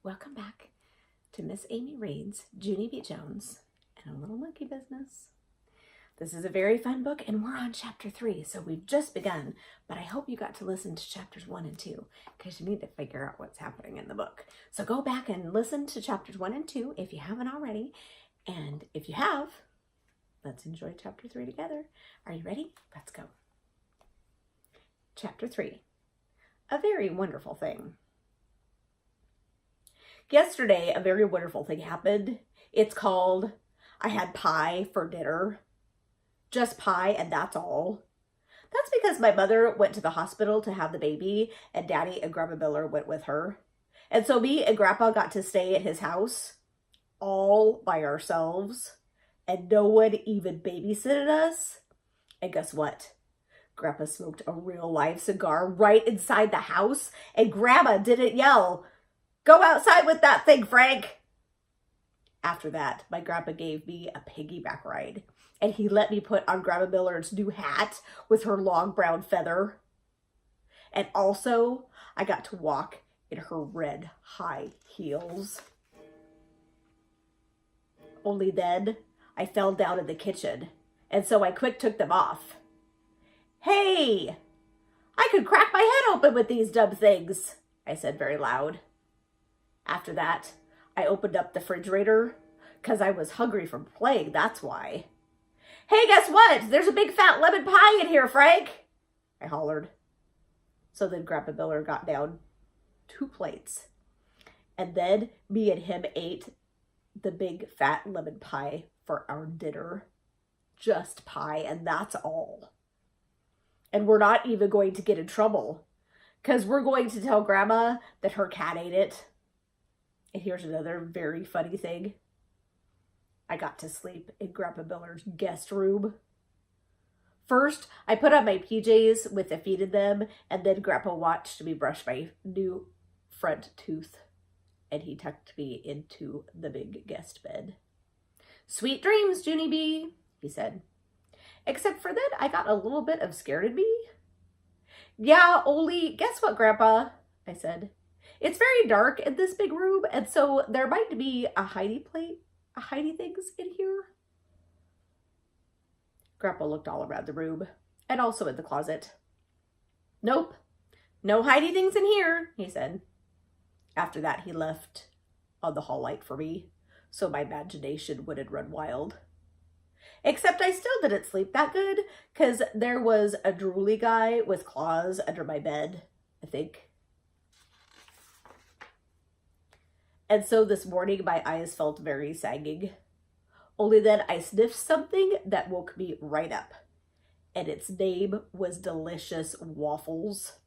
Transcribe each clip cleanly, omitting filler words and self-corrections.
Welcome back to Miss Amy Reed's Junie B. Jones and a Little Monkey Business. This is a very fun book, and we're on chapter 3, so we've just begun, but I hope you got to listen to chapters 1 and 2, because you need to figure out what's happening in the book. So go back and listen to chapters 1 and 2 if you haven't already, and if you have, let's enjoy chapter 3 together. Are you ready? Let's go. Chapter 3, A Very Wonderful Thing. Yesterday, a very wonderful thing happened. It's called, I had pie for dinner. Just pie, and that's all. That's because my mother went to the hospital to have the baby, and Daddy and Grandma Miller went with her. And so me and Grandpa got to stay at his house all by ourselves, and no one even babysitted us. And guess what? Grandpa smoked a real live cigar right inside the house, and Grandma didn't yell, "Go outside with that thing, Frank." After that, my grandpa gave me a piggyback ride, and he let me put on Grandma Miller's new hat with her long brown feather. And also, I got to walk in her red high heels. Only then, I fell down in the kitchen, and so I quick took them off. "Hey, I could crack my head open with these dumb things," I said very loud. After that, I opened up the refrigerator because I was hungry from playing, that's why. "Hey, guess what? There's a big fat lemon pie in here, Frank," I hollered. So then Grandpa Miller got down 2 plates. And then me and him ate the big fat lemon pie for our dinner. Just pie, and that's all. And we're not even going to get in trouble because we're going to tell Grandma that her cat ate it. And here's another very funny thing. I got to sleep in Grandpa Miller's guest room. First, I put on my PJs with the feet in them, and then Grandpa watched me brush my new front tooth, and he tucked me into the big guest bed. "Sweet dreams, Junie B," he said. Except for then, I got a little bit of scared of me. "Yeah, only guess what, Grandpa?" I said. "It's very dark in this big room, and so there might be a hidey things in here." Grandpa looked all around the room, and also in the closet. "Nope, no hidey things in here," he said. After that, he left on the hall light for me, so my imagination wouldn't run wild. Except I still didn't sleep that good, because there was a drooly guy with claws under my bed, I think. And so this morning, my eyes felt very sagging. Only then I sniffed something that woke me right up. And its name was Delicious Waffles.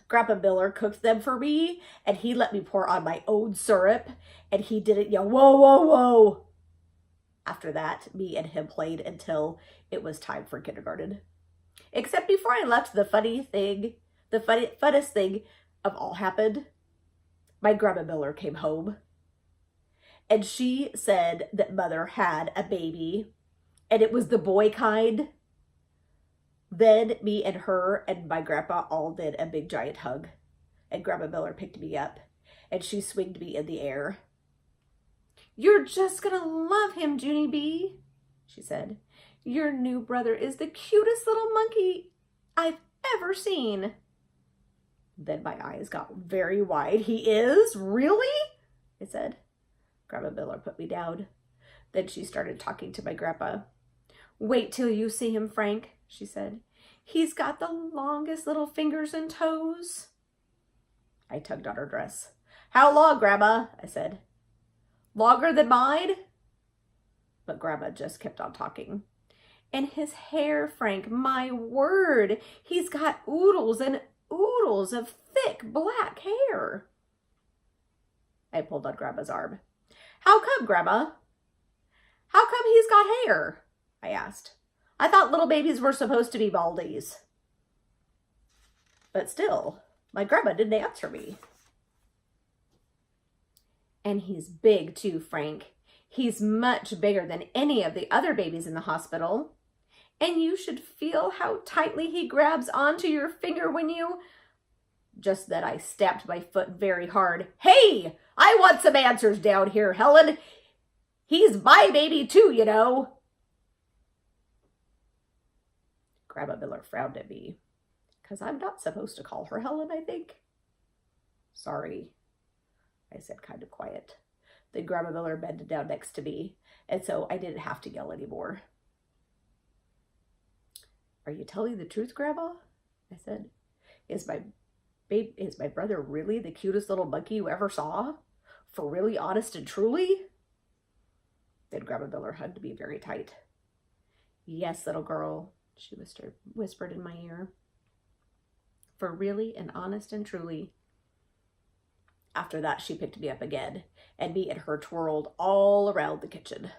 Grandpa Miller cooked them for me, and he let me pour on my own syrup, and he didn't yell, "Whoa, whoa, whoa." After that, me and him played until it was time for kindergarten. Except before I left, the funnest thing of all happened. My Grandma Miller came home. And she said that Mother had a baby, and it was the boy kind. Then me and her and my grandpa all did a big giant hug, and Grandma Miller picked me up, and she swinged me in the air. "You're just gonna love him, Junie B," she said. "Your new brother is the cutest little monkey I've ever seen." Then my eyes got very wide. "He is? Really?" I said. Grandma Miller put me down. Then she started talking to my grandpa. "Wait till you see him, Frank," she said. "He's got the longest little fingers and toes." I tugged on her dress. "How long, Grandma?" I said. "Longer than mine?" But Grandma just kept on talking. "And his hair, Frank, my word, he's got oodles and oodles of thick black hair." I pulled on Grandma's arm. "How come, Grandma?" "How come he's got hair?" I asked. "I thought little babies were supposed to be baldies." But still, my grandma didn't answer me. "And he's big too, Frank. He's much bigger than any of the other babies in the hospital. And you should feel how tightly he grabs onto your finger when you..." Just then I stamped my foot very hard. Hey, I want some answers down here, Helen. He's my baby too, you know. Grandma Miller frowned at me, because I'm not supposed to call her Helen, I think. Sorry, I said kind of quiet. Then Grandma Miller bended down next to me, and so I didn't have to yell anymore. Are you telling the truth, Grandma? I said. Is my brother really the cutest little monkey you ever saw? For really honest and truly? Then Grandma Miller hugged me very tight. Yes, little girl, she whispered in my ear. For really and honest and truly. After that, she picked me up again, and me and her twirled all around the kitchen.